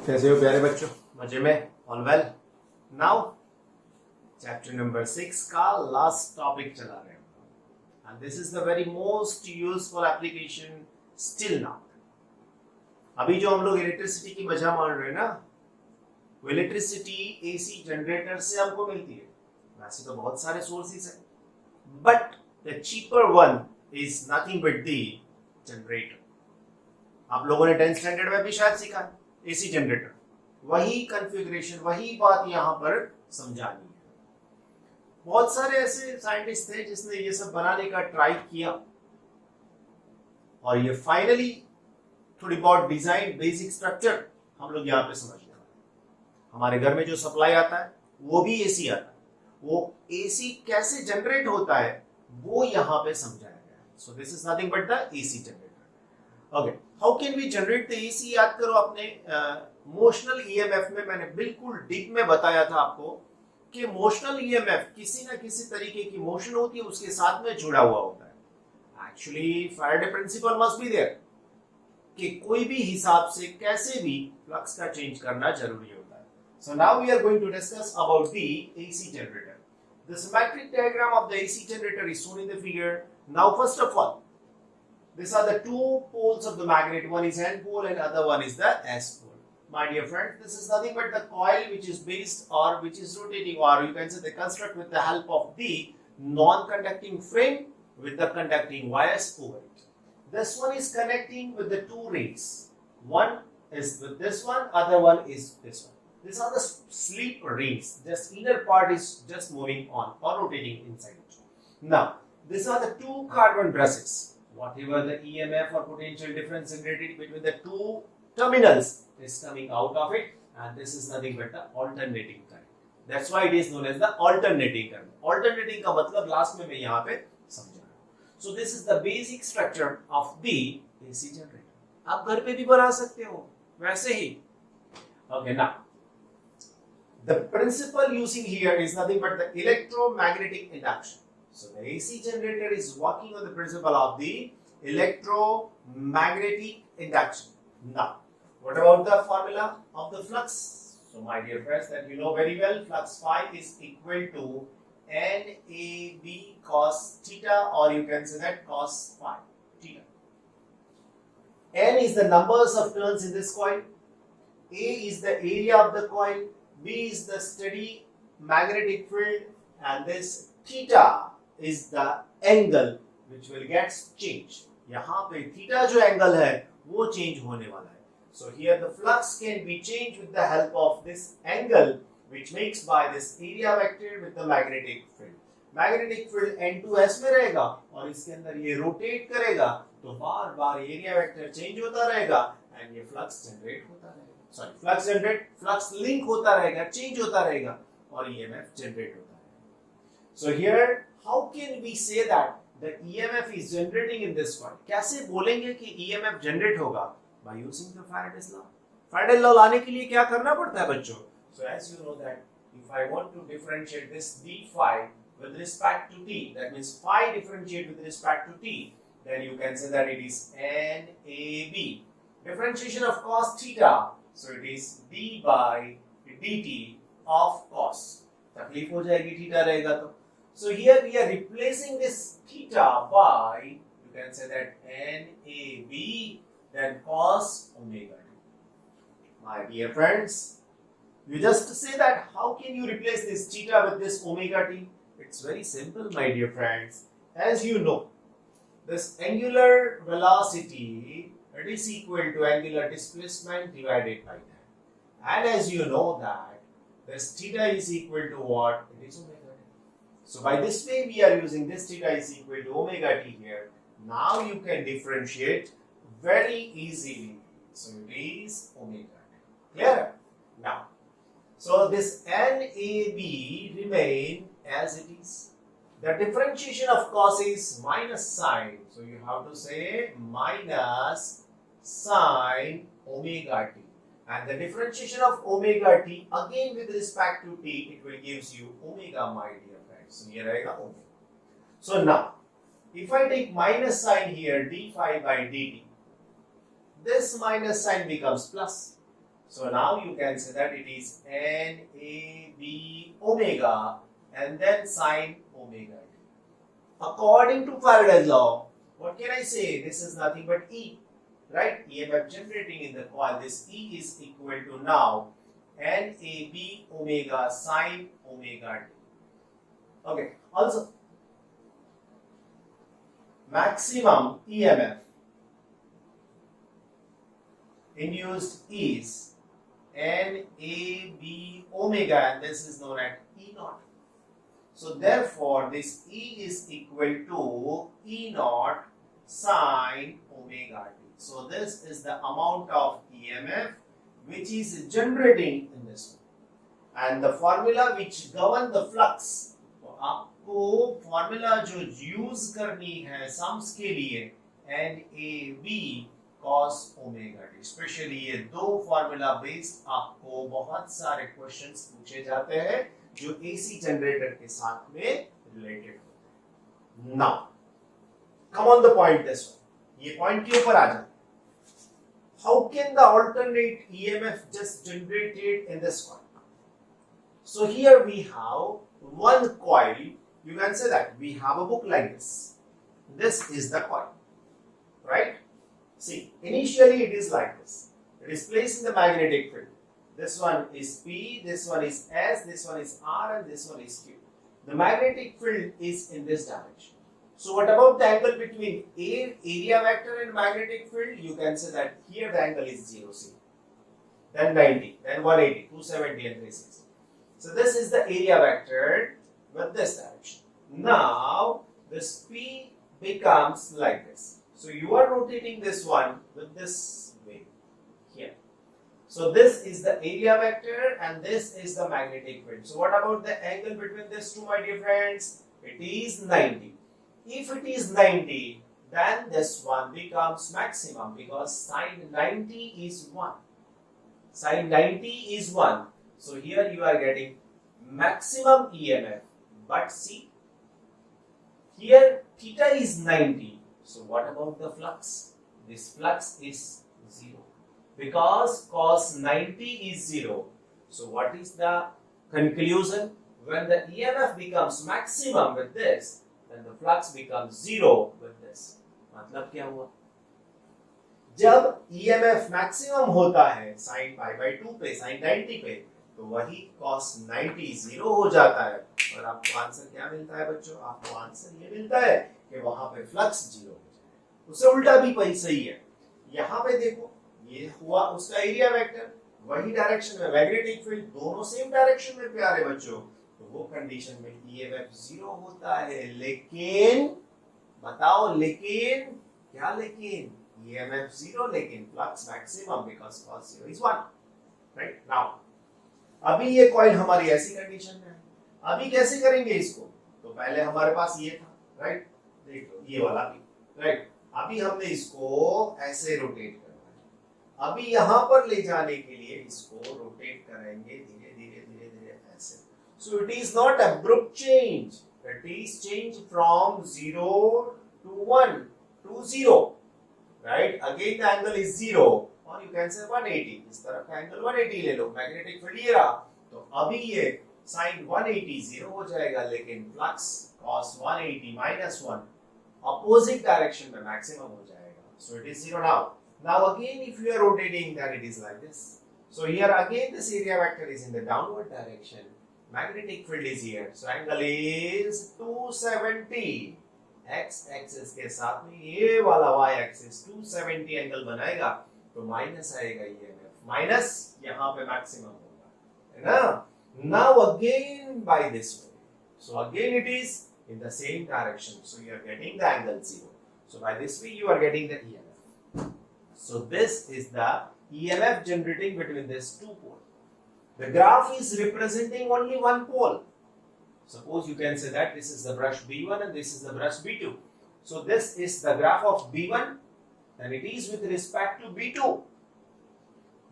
कैसे हो प्यारे बच्चों? मजे में? All well? Now chapter number 6 का लास्ट टॉपिक चला रहे हैं and this is the very most useful application still now. अभी जो हम लोग इलेक्ट्रिसिटी की मजा मार रहे हैं ना, वो इलेक्ट्रिसिटी एसी जनरेटर से हमको मिलती है। वैसे तो बहुत सारे सोर्सेस हैं, but the cheaper one is nothing but the generator. आप लोगों ने 10th स्टैंडर्ड में भी शायद सीखा है एसी जनरेटर। वही कॉन्फ़िगरेशन, वही बात यहां पर समझानी है। बहुत सारे ऐसे साइंटिस्ट थे जिसने ये सब बनाने का ट्राई किया और ये फाइनली थोड़ी बहुत डिजाइन, बेसिक स्ट्रक्चर हम लोग यहाँ पे समझ लें। हमारे घर में जो सप्लाई आता है वो भी एसी आता है। वो एसी कैसे जनरेट होता है वो यहाँ पे समझाया गया है। So this is nothing but the AC generator. Okay, how can we generate the AC? याद करो अपने मोशनल ईएमएफ में मैंने बिल्कुल डीप में बताया था आपको कि मोशनल ईएमएफ किसी ना किसी तरीके की मोशन होती है, उसके साथ में जुड़ा हुआ होता है। Actually Faraday principle must be there कि कोई भी हिसाब से कैसे भी फ्लक्स का चेंज करना जरूरी होता है। So now we are going to discuss about the AC generator. The symmetric diagram of the AC generator is shown in the figure. Now first of all, these are the two poles of the magnet. One is N pole and other one is the S pole. My dear friends, this is nothing but the coil which is based or which is rotating, or you can say the construct with the help of the non-conducting frame with the conducting wires over it. This one is connecting with the two rings. One is with this one, other one is this one. These are the slip rings. Just inner part is just moving on or rotating inside. Now, these are the two carbon brushes. Whatever the EMF or potential difference generated between the two terminals is coming out of it, and this is nothing but the alternating current. That's why it is known as the alternating current. Alternating का मतलब last में मैं यहाँ पे समझा रहा हूँ. So this is the basic structure of the AC generator. आप घर पे भी बना सकते हो वैसे ही. Okay, now the principle using here is nothing but the electromagnetic induction. So the AC generator is working on the principle of the electromagnetic induction. Now, what about the formula of the flux? So my dear friends, that you know very well, flux phi is equal to NAB cos theta, or you can say that cos phi theta. N is the numbers of turns in this coil, A is the area of the coil, B is the steady magnetic field, and this theta is the angle which will get changed. यहाँ पे theta जो angle है वो change होने वाला है. So here the flux can be changed with the help of this angle which makes by this area vector with the magnetic field. Magnetic field N2S में रहेगा और इसके अंदर ये rotate करेगा तो बार बार area vector change होता रहेगा and ये flux generate होता रहेगा. Flux link होता रहेगा, change होता रहेगा और EMF generate होता रहेगा. So here how can we say that the EMF is generating in this coil? कैसे बोलेंगे कि EMF generate होगा? By using the Faraday's law. Faraday's law लाने के लिए क्या करना पड़ता है बच्चों? So as you know that if I want to differentiate this d phi with respect to t, that means phi differentiate with respect to t, then you can say that it is NAB. Differentiation of cos theta, so it is d by dt of cos. तकलीफ हो जाएगी theta रहेगा तो. So here we are replacing this theta by, you can say that NAB, then cos omega t. My dear friends, you just say that how can you replace this theta with this omega t? It's very simple, my dear friends. As you know, this angular velocity, it is equal to angular displacement divided by time. And as you know that this theta is equal to what? It is omega. So by this way we are using this theta is equal to omega t here. Now you can differentiate very easily. So it is omega t. Clear? Now, so this NAB remain as it is. The differentiation of cos is minus sine. So you have to say minus sine omega t. And the differentiation of omega t again with respect to t, it will gives you omega, my dear friends. So here I go omega. So now, if I take minus sign here d phi by dt, this minus sign becomes plus. So now you can say that it is NAB omega and then sine omega t. According to Faraday's law, what can I say? This is nothing but E, right? EMF generating in the coil. This E is equal to now NAB omega sine omega t. Okay. Also, maximum EMF induced is NAB omega, and this is known as E naught. So therefore, this E is equal to E naught sine omega t. So this is the amount of EMF which is generating in this one. And the formula which govern the flux. तो आपको formula जो use करनी है sums के लिए NAB cos omega t. Specially ये दो formula based आपको बहुत सारे क्वेश्चंस पूछे जाते हैं जो एसी जनरेटर के साथ में रिलेटेड होते हैं. Now come on the point this one. ये पॉइंट के ऊपर आ जाए. How can the alternate EMF just generated in this coil? So here we have one coil. You can say that we have a book like this. This is the coil, right? See, initially it is like this. It is placed in the magnetic field. This one is P, this one is S, this one is R, and this one is Q. The magnetic field is in this direction. So what about the angle between area vector and magnetic field? You can say that here the angle is 0, see. Then 90, then 180, 270 and 360. So this is the area vector with this direction. Now this P becomes like this. So you are rotating this one with this way here. So this is the area vector and this is the magnetic field. So what about the angle between these two, my dear friends? It is 90. If it is 90, then this one becomes maximum because sine 90 is 1. Sine 90 is 1. So here you are getting maximum EMF. But see, here theta is 90. So what about the flux? This flux is 0. Because cos 90 is 0. So what is the conclusion? When the EMF becomes maximum with this, then the flux becomes 0 with this. मतलब क्या हुआ? जब EMF maximum होता है sin pi by 2 पे, sin 90 पे, तो वही cos 90 0 हो जाता है. और आपको आंसर क्या मिलता है बच्चों? आपको आंसर ये मिलता है कि वहां पे फ्लक्स 0 हो जाए. उससे उल्टा भी सही है. यहाँ पे देखो, ये हुआ उसका एरिया वेक्टर, वही डायरेक्शन में मैग्नेटिक फील्ड, दोनों सेम डायरेक्शन में प्यारे बच्चों. तो वो कंडीशन में ईएमएफ 0 होता है. लेकिन बताओ, लेकिन क्या? लेकिन ईएमएफ 0 लेकिन flux maximum because cos 0 is 1. Right. Now अभी ये कॉइल हमारी ऐसी कंडीशन में है. अभी कैसे करेंगे इसको? तो पहले हमारे पास ये था, राइट. देख लो, ये वाला भी, राइट. अभी हमने इसको ऐसे रोटेट करना है. अभी यहां पर ले जाने के लिए इसको रोटेट करेंगे धीरे धीरे धीरे धीरे ऐसे. So it is not abrupt change. It is change from 0 to 1 to 0, right. Again the angle is 0 और यू कैन से 180. इस तरफ का एंगल 180 ले लो. मैग्नेटिक फील्ड ये रहा. तो अभी ये sin 180 0 हो जाएगा, लेकिन flux cos 180 minus 1 opposite direction में maximum हो जाएगा. So it is 0 now. Now again if you are rotating, then it is like this. So here again this area vector is in the downward direction. Magnetic field is here. So angle is 270. X axis के साथ में ये वाला y axis 270 angle बनाएगा. तो minus आएगा EMF. Minus यहाँ पे मैक्सिमम होगा, है ना. Now again by this way. So again it is in the same direction. So you are getting the angle 0. So by this way you are getting the EMF. So this is the EMF generating between these two poles. The graph is representing only one pole. Suppose you can say that this is the brush B1 and this is the brush B2. So this is the graph of B1 and it is with respect to B2.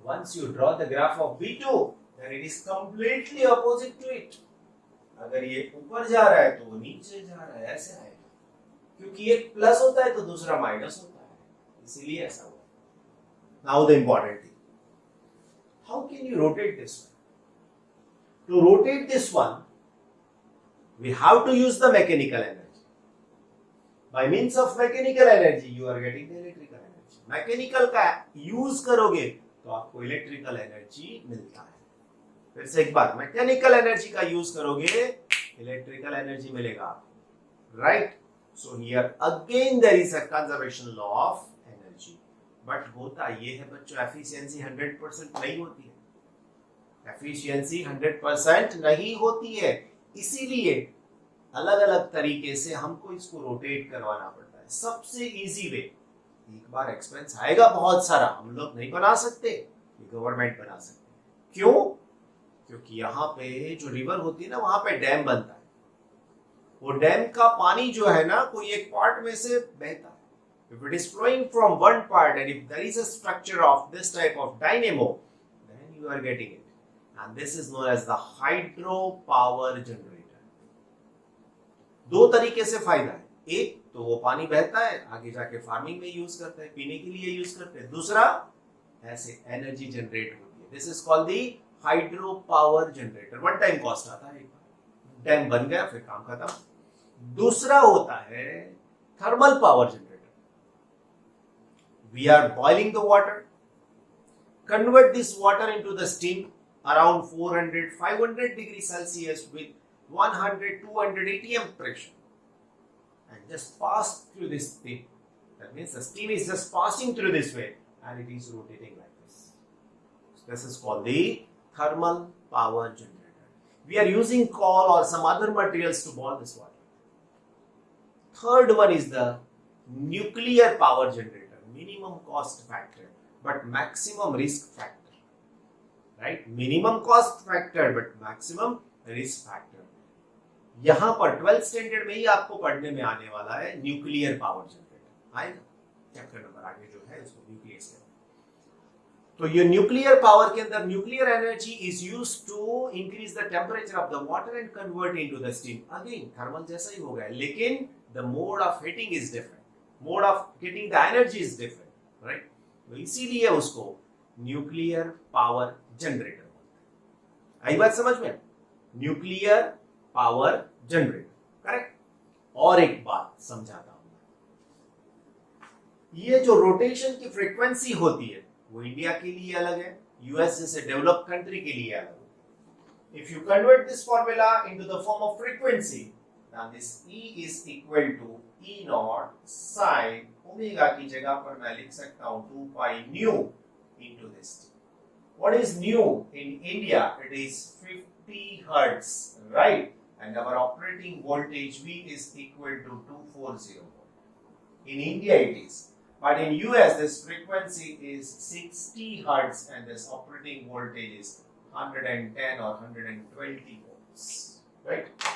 Once you draw the graph of B2, then it is completely opposite to it. अगर ये ऊपर जा रहा है तो वो नीचे जा रहा है, ऐसे आएगा. क्योंकि एक प्लस होता है तो दूसरा माइनस होता है, इसीलिए ऐसा हुआ. Now the important thing. how can you rotate this one? To rotate this one, we have to use the mechanical energy. By means of mechanical energy, you are getting the electrical energy. Mechanical का use करोगे तो आपको electrical energy मिलता है. फिर से एक बार, mechanical energy का use करोगे, electrical energy मिलेगा. Right? So here again there is a conservation law of energy. But होता ये है बच्चों, efficiency 100% नहीं होती है. Efficiency 100% नहीं होती है. इसीलिए अलग अलग तरीके से हमको इसको रोटेट करवाना पड़ता है. सबसे इजी वे, एक बार एक्सपेंस आएगा बहुत सारा, हम लोग नहीं बना सकते, गवर्नमेंट बना सकते. क्यों? क्योंकि यहाँ पे जो रिवर होती है ना, वहां पे डैम बनता है. वो डैम का पानी जो है ना, कोई एक पार्ट में से बहता है. If it is flowing from one part and if there is a structure of this type of dynamo, then you are getting it. And this is known as the hydropower generator. दो तरीके से फायदा है. एक तो वो पानी बहता है, आगे जाके फार्मिंग में यूज करते हैं, पीने के लिए यूज करते हैं. दूसरा, ऐसे एनर्जी जनरेट होती है. This is called the hydro power generator. One time cost आता है, डैम बन गया, फिर काम खत्म. दूसरा होता है thermal power generator. We are boiling the water, convert this water into the steam around 400-500 degree Celsius with 100-200 atm pressure and just pass through this thing. That means the steam is just passing through this way and it is rotating like this. So this is called the thermal power generator. We are using coal or some other materials to boil this water. Third one is the nuclear power generator. Minimum cost factor but maximum risk factor. Right? Minimum cost factor but maximum risk factor. यहां पर 12th standard में ही आपको पढ़ने में आने वाला है nuclear power generator. आएगा चैप्टर नंबर आगे जो है उसको न्यूक्लियर से. तो ये न्यूक्लियर पावर के अंदर nuclear energy is used to increase the temperature of the water and convert into the steam. Again thermal जैसा ही होगा, लेकिन the mode of heating is different, mode of getting the energy is different. Right? तो इसीलिए उसको nuclear power generator बोलते हैं. आई बात समझ में? Nuclear power generator. करेक्ट? और एक बात समझाता हूं. ये जो रोटेशन की फ्रीक्वेंसी होती है वो इंडिया के लिए अलग है, यूएस जैसे डेवलप्ड कंट्री के लिए अलग है. If you convert this formula into the form of frequency, then this E is equal to E not sine omega की जगह पर मैं लिख सकता हूं 2 pi nu into this. What is nu in India? It is 50 hertz, right? And our operating voltage V is equal to 240 volt. In India it is. But in US this frequency is 60 hertz and this operating voltage is 110 or 120 volts. Right?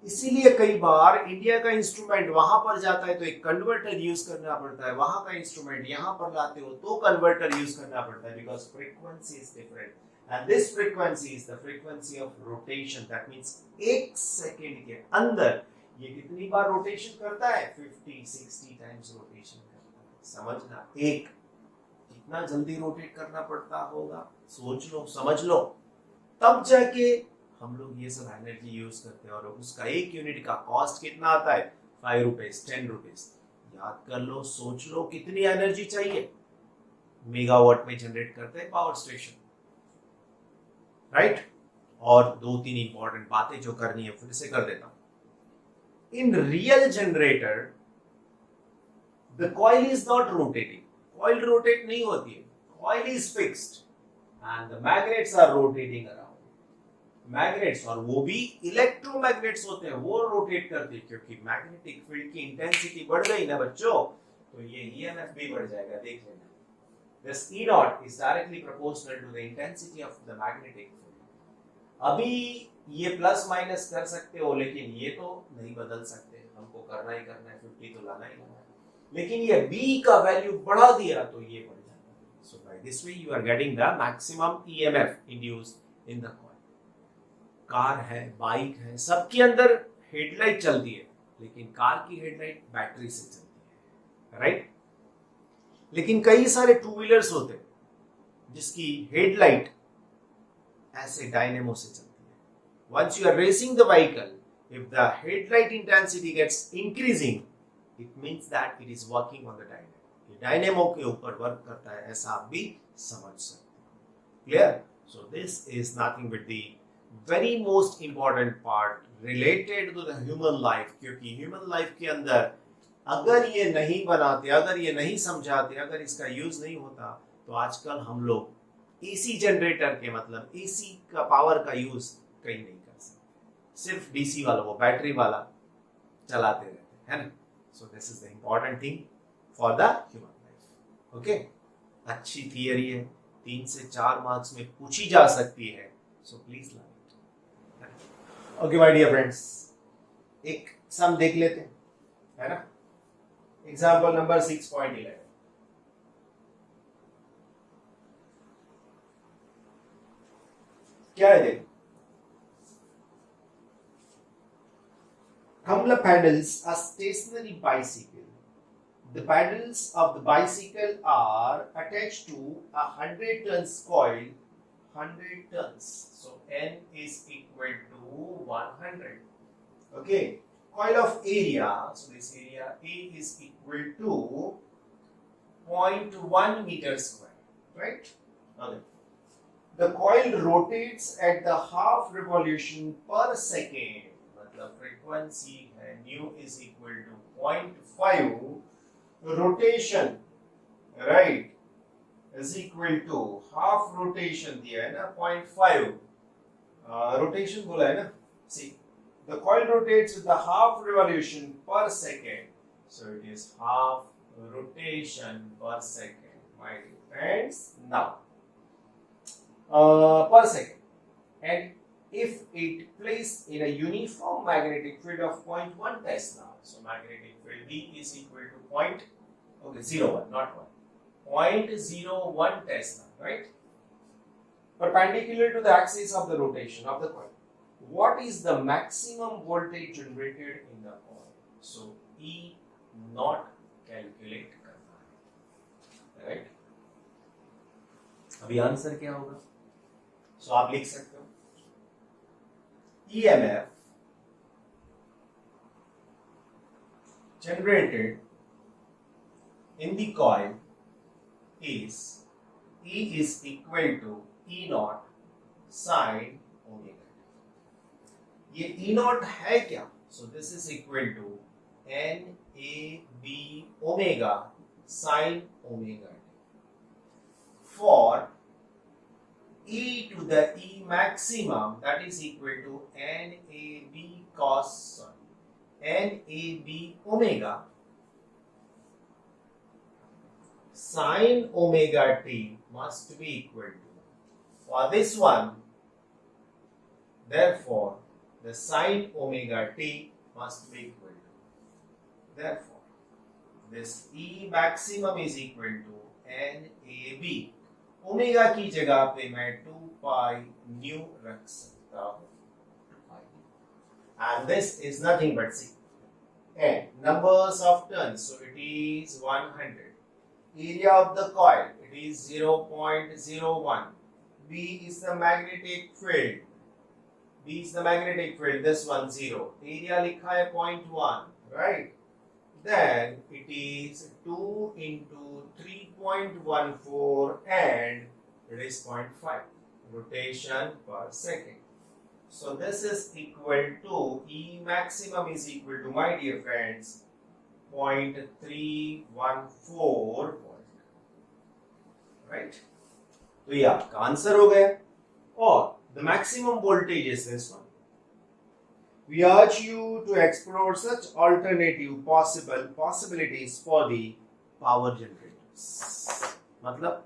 इसीलिए कई बार India का instrument वहां पर जाता है तो एक converter use करना पड़ता है, वहां का इंस्ट्रूमेंट यहां पर लाते हो तो कन्वर्टर यूज करना पड़ता है, because frequency is different. And this frequency is the frequency of rotation. That means एक सेकेंड के अंदर ये कितनी बार रोटेशन करता है? 50-60 टाइम्स रोटेशन करता है. समझना, एक कितना जल्दी रोटेट करना पड़ता होगा, सोच लो, समझ लो, तब जाके हम लोग ये सब एनर्जी यूज करते हैं. और उसका एक यूनिट का कॉस्ट कितना आता है? 5 रुपीज, 10 रुपीज. याद कर लो, सोच लो कितनी एनर्जी चाहिए. मेगावाट में जनरेट करते हैं पावर स्टेशन. राइट? और 2-3 इंपॉर्टेंट बातें जो करनी है फिर से कर देता हूं. In real generator the coil is not rotating. Coil rotate नहीं होती है, coil is fixed and the magnets are rotating around. Magnets, और वो भी इलेक्ट्रोमैग्नेट्स होते हैं, वो रोटेट करते हैं. क्योंकि मैग्नेटिक फील्ड की इंटेंसिटी बढ़ गई ना बच्चों, तो ये ईएमएफ भी बढ़ जाएगा. देख लेना, this E naught is directly proportional to the intensity of the magnetic field. अभी ये प्लस माइनस कर सकते हो, लेकिन ये तो नहीं बदल सकते. हमको करना ही करना है, 50 तो लाना ही लाना है. लेकिन ये B का वैल्यू बढ़ा दिया तो ये बढ़ जाता है. So by this way you are getting the maximum EMF induced in the coil. Car है, बाइक है, सबके अंदर हेडलाइट चलती है, लेकिन कार की हेडलाइट बैटरी से चलती है. राइट? लेकिन कई सारे टू व्हीलर्स होते हैं जिसकी हेडलाइट ऐसे डायनेमो से चलती है. Once you are racing the vehicle, if the headlight intensity gets increasing, it means that it is working on the dynamo. ये डायनेमो के ऊपर वर्क करता है, ऐसा आप भी समझ सकते हो. Clear? So this is nothing but the very most important part related to the human life. क्योंकि human life के अंदर अगर ये नहीं बनाते, अगर ये नहीं समझाते, अगर इसका यूज नहीं होता, तो आजकल हम लोग एसी जनरेटर के मतलब एसी का पावर का यूज कहीं नहीं कर सकते. सिर्फ डीसी वाला, वो बैटरी वाला चलाते रहते हैं ना. सो this is the important thing for the human life. Okay, अच्छी थियरी है, 3 से 4 मार्क्स में पूछी जा सकती है. So please learn it. Okay my dear friends, एक सम देख लेते हैं, है ना. Example number 6.11. क्या है देखो. Couple of pedals a stationary bicycle. The pedals of the bicycle are attached to a 100 tons coil. 100 tons. So N is equal to 100. Okay. Coil of area. So this area A is equal to 0.1 meter square. Right? Okay. The coil rotates at the half revolution per second. मतलब frequency है nu is equal to 0.5 rotation, right, is equal to half rotation दिया है ना 0.5 rotation बोला है ना. See, the coil rotates with the half revolution per second, so it is half rotation per second, my dear friends. Now per second, and if it placed in a uniform magnetic field of 0.1 Tesla, so magnetic field B is equal to 0.01, not 1, 0.01 Tesla, right, perpendicular to the axis of the rotation of the coil. What is the maximum voltage generated in the coil? So E not calculate करना है, right? अभी answer क्या होगा? So आप लिख सकते हो EMF generated in the coil is E is equal to E naught sin omega. ये E naught है क्या? So this is equal to NAB omega sin omega t. For E to the E maximum, that is equal to NAB omega sin omega t must be equal to, for this one, therefore the sin omega t must be equal to, therefore this E maximum is equal to NAB. Omega की जगह पे मैं 2 pi new रख सकता हूं, and this is nothing but C. And numbers of turns, so it is 100. Area of the coil, it is 0.01. B is the magnetic field. B is the magnetic field. This one 0. Area लिखा है 0.1, right? Then it is 2 into 3.14 and it is 0.5 rotation per second. So this is equal to E maximum is equal to, my dear friends, 0.314 volt, right? तो ये आपका answer हो गया. और the maximum voltage is this one. We urge you to explore such alternative possibilities for the power generators. मतलब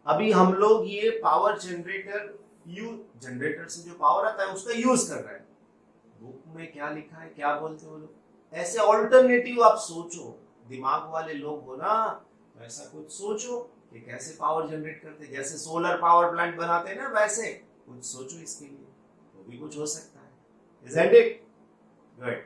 अभी हम लोग ये पावर जनरेटर से जो पावर आता है उसका यूज कर रहे हैं. बुक में क्या लिखा है, क्या बोलते हो लोग, ऐसे ऑल्टरनेटिव आप सोचो. दिमाग वाले लोग हो ना, ऐसा कुछ सोचो कि कैसे पावर जनरेट करते, जैसे सोलर पावर प्लांट बनाते हैं ना, वैसे कुछ सोचो इसके लिए, तो भी कुछ हो सकता है. Isn't it? Good.